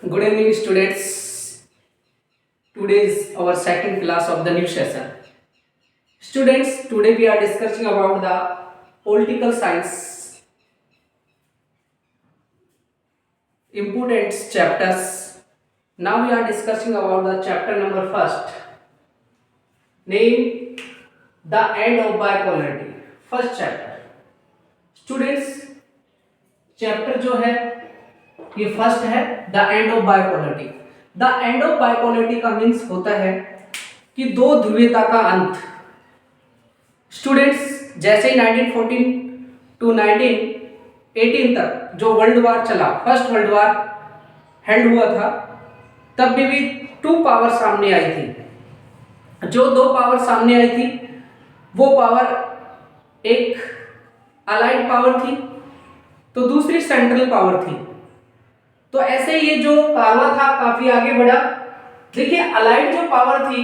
Good evening, students. Today is our second class of the new session. Students, today we are discussing about the political science important chapters. Now we are discussing about the chapter number first. Name the end of bipolarity. First chapter. Students, chapter जो है ये first है the end of bipolarity. The end of bipolarity का means होता है कि दो ध्रुवीयता का अंत. स्टूडेंट्स, जैसे ही 1914 टू 1918 तक जो वर्ल्ड वार चला, फर्स्ट वर्ल्ड वार हेल्ड हुआ था, तब भी टू पावर सामने आई थी. जो दो पावर सामने आई थी वो पावर एक अलाइड पावर थी तो दूसरी सेंट्रल पावर थी. तो ऐसे ये जो कारवा था काफी आगे बढ़ा. देखिए, अलाइड जो पावर थी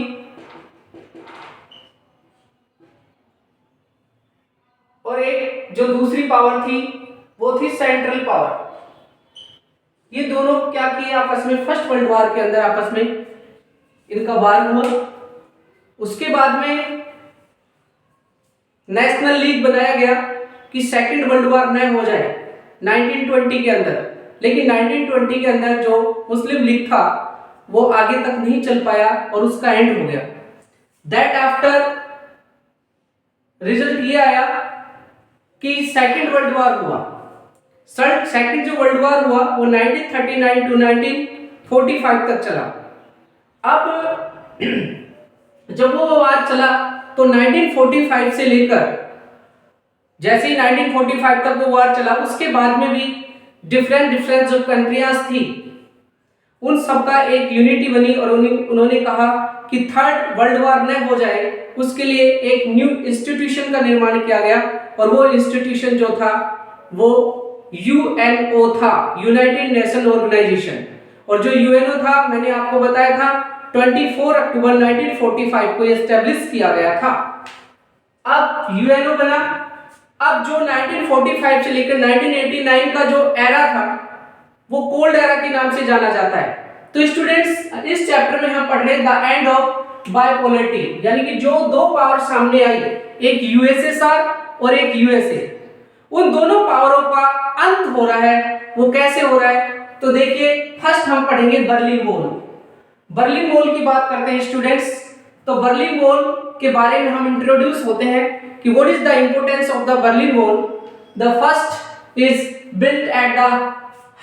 और एक जो दूसरी पावर थी वो थी सेंट्रल पावर. ये दोनों क्या किए आपस में, फर्स्ट वर्ल्ड वार के अंदर आपस में इनका वार हुआ. उसके बाद में नेशनल लीग बनाया गया कि सेकंड वर्ल्ड वार न हो जाए 1920 के अंदर. लेकिन 1920 के अंदर जो मुस्लिम लीग था वो आगे तक नहीं चल पाया और उसका एंड हो गया. दैट आफ्टर रिजल्ट ये आया कि सेकंड वर्ल्ड वार हुआ. सेकंड जो वर्ल्ड वार हुआ वो 1939 टू 1945 तक चला. अब जब वो वार चला तो 1945 से लेकर जैसे ही 1945 तक वो वार चला, उसके बाद में भी डिफरेंट जो कंट्रियां थी उन सबका एक यूनिटी बनी और उन्होंने कहा कि थर्ड वर्ल्ड वार न हो जाए उसके लिए एक न्यू इंस्टीट्यूशन का निर्माण किया गया. और वो इंस्टीट्यूशन जो था वो यूएनओ था, यूनाइटेड नेशन ऑर्गेनाइजेशन. और जो यूएनओ था मैंने आपको बताया था 24 अक्टूबर 1945 को एस्टेब्लिश किया गया था. अब यूएनओ बना. अब जो 1945 से लेकर 1989 का जो एरा था वो कोल्ड एरा के नाम से जाना जाता है. तो स्टूडेंट्स, इस चैप्टर में हम पढ़ रहे हैं द एंड ऑफ बाइपोलरिटी, यानी कि जो दो पावर सामने आई, एक यूएसएसआर और एक यूएसए, उन दोनों पावरों का अंत हो रहा है. वो कैसे हो रहा है तो देखिए, फर्स्ट हम पढ़ेंगे बर्लिन वॉल. बर्लिन वॉल की बात करते हैं स्टूडेंट्स. तो बर्लिन वॉल के बारे में हम इंट्रोड्यूस होते हैं कि what is the importance of the Berlin wall. The first is built at the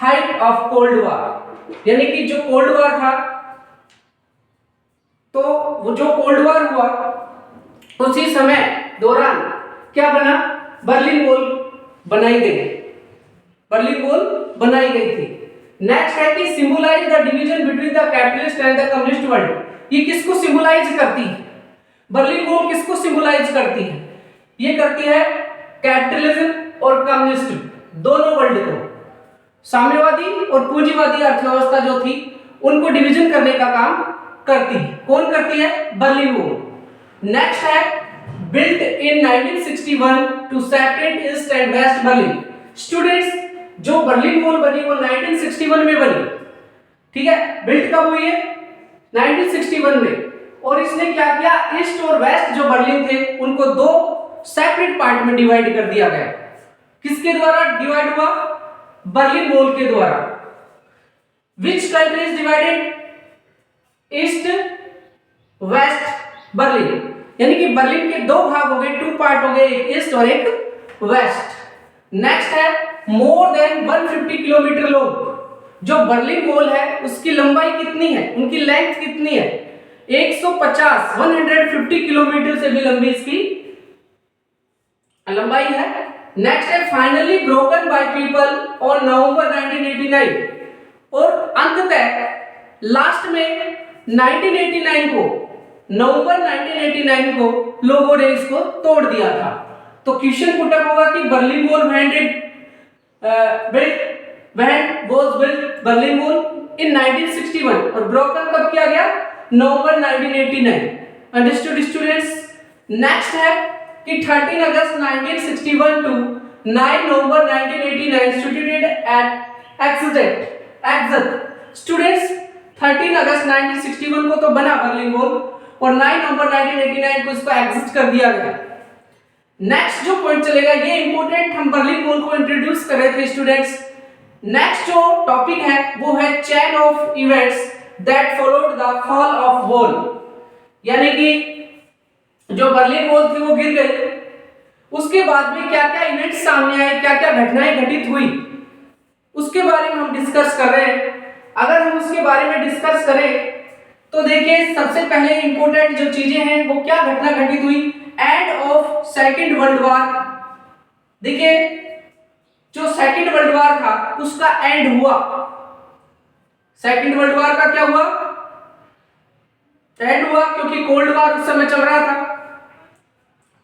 height of cold war, यानी कि जो कोल्ड वार था, तो वो जो कोल्ड वार हुआ उसी समय दौरान क्या बना, बर्लिन वॉल बनाई गई. बर्लिन वॉल बनाई गई थी. नेक्स्ट है कि symbolize the division between the capitalist and the communist world. ये किसको सिंबलाइज करती है? बर्लिन वॉल किसको सिंबलाइज करती है? ये करती है कैपिटलिज्म और कम्युनिस्ट दोनों वर्ल्ड को, साम्यवादी और पूंजीवादी अर्थव्यवस्था जो थी उनको डिवीजन करने का काम करती है. कौन करती है? Berlin wall. नेक्स्ट है built in 1961 to separate East and West Berlin. Students, जो बर्लिन वॉल बनी वो 1961 में बनी. ठीक है, बिल्ट कब हुई है? 1961 में. और इसने क्या किया, ईस्ट और वेस्ट जो बर्लिन थे उनको दो सेपरेट पार्ट में डिवाइड कर दिया गया. किसके द्वारा डिवाइड हुआ? बर्लिन वॉल के द्वारा. Which country is divided? East west Berlin, यानी कि बर्लिन के दो भाग हो गए, टू पार्ट हो गए, एक ईस्ट और एक वेस्ट. नेक्स्ट है मोर देन 150 किलोमीटर लॉन्ग. जो बर्लिन वॉल है उसकी लंबाई कितनी है, उनकी लेंथ कितनी है? 150 किलोमीटर से भी लंबी इसकी लंबाई है. नेक्स्ट है finally broken by people on November 1989. और अंततः लास्ट में 1989 को, नवंबर 1989 को लोगों ने इसको तोड़ दिया था. तो क्वेश्चन पुटअप होगा कि बर्लिन वॉल बर्लिन वॉल इन 1961 और ब्रोकन कब किया गया? नवंबर 1989. Understood students? नेक्स्ट है कि 13 अगस्त 1961 to 9 November 1989 instituted at exact students 13 अगस्त 1961 को तो बना बर्लिन वॉल और 9 नवंबर 1989 को इसको एग्जिस्ट कर दिया गया। नेक्स्ट जो पॉइंट चलेगा, ये इंपॉर्टेंट, हम बर्लिन वॉल को इंट्रोड्यूस कर रहे थे स्टूडेंट्स। नेक्स्ट जो टॉपिक है वो है chain of events that followed the fall of wall, यानी कि जो बर्लिन वॉल थी वो गिर गई, उसके बाद में क्या क्या इवेंट्स सामने आए, क्या क्या घटनाएं घटित हुई, उसके बारे में हम डिस्कस कर रहे हैं। अगर हम उसके बारे में डिस्कस करें तो देखिए सबसे पहले इंपॉर्टेंट जो चीजें हैं वो क्या घटना घटित हुई, end of second world war. देखिए जो सेकेंड वर्ल्ड वॉर था उसका एंड हुआ, सेकेंड वर्ल्ड वॉर का क्या हुआ, एंड हुआ, क्योंकि कोल्ड वॉर उस समय चल रहा था।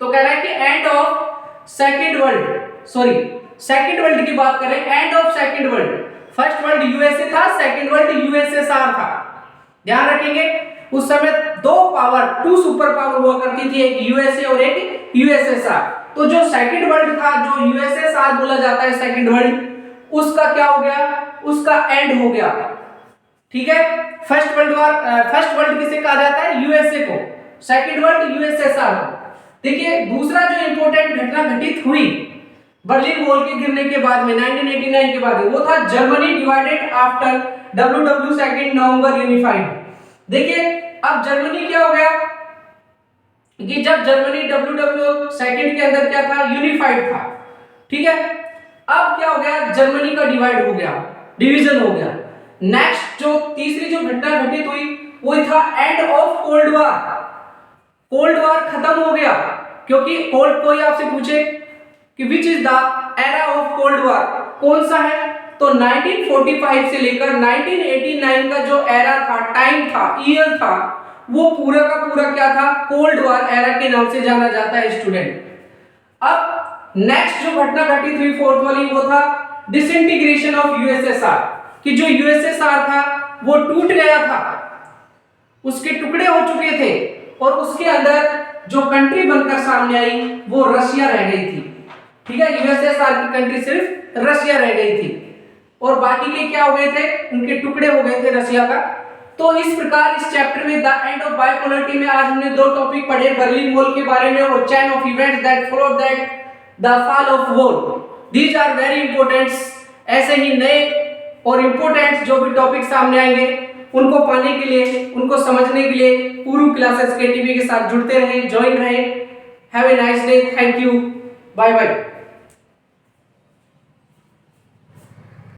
तो कह रहा है कि एंड ऑफ सेकेंड वर्ल्ड की बात करें, end of second world. First world USA था, सेकेंड वर्ल्ड यूएसएसआर था। ध्यान रखेंगे उस समय टू सुपर पावर हुआ करती थी, एक यूएसए और एक यूएसएसआर। तो जो सेकेंड वर्ल्ड था, जो यूएसएसआर बोला जाता है सेकेंड वर्ल्ड, उसका क्या हो गया, उसका एंड हो गया। ठीक है, फर्स्ट वर्ल्ड किसे कहा जाता है, यूएसए को, सेकेंड वर्ल्ड यूएसएसआर को। देखिए दूसरा जो इंपॉर्टेंट घटना घटित हुई बर्लिन वॉल के गिरने के बाद में 1989 के बाद, वो था Germany divided after WW second November unified. देखिए अब जर्मनी क्या हो गया कि जब जर्मनी WW सेकेंड के अंदर क्या था, यूनिफाइड था। ठीक है, अब क्या हो गया, जर्मनी का डिवाइड हो गया, डिवीजन हो गया। नेक्स्ट जो तीसरी जो घटना घटित हुई वो था end of cold war. Cold war खत्म हो गया, क्योंकि कोई आपसे पूछे कि which is the era of cold war, कौन सा है, तो 1945 से लेकर 1989 का जो एरा था, टाइम था, ईयर था, वो पूरा का पूरा क्या था, कोल्ड वॉर एरा के नाम से जाना जाता है स्टूडेंट। अब नेक्स्ट जो घटना घटित हुई फोर्थ वाली, वो था डिसइंटीग्रेशन ऑफ यूएसएसआर, कि जो यूएसएसआर था वो टूट गया था, उसके टुकड़े हो चुके थे, और उसके अंदर जो कंट्री बनकर सामने आई वो रशिया रह गई थी। ठीक है, यूएसएसआर की कंट्री सिर्फ रशिया रह गई थी, और बाकी के क्या हो गए थे, उनके टुकड़े हो गए थे रशिया का। तो इस प्रकार इस चैप्टर में द एंड ऑफ बाइपोलरिटी में आज हमने दो टॉपिक पढ़े, बर्लिन वॉल के बारे में और chain of events that followed that the fall of wall. These are very important. ऐसे ही नए और इंपॉर्टेंट जो भी टॉपिक सामने आएंगे उनको पाने के लिए, उनको समझने के लिए पूरी क्लासेस के टीवी के साथ जुड़ते रहें, ज्वाइन रहें। Have a nice day, thank you, bye bye.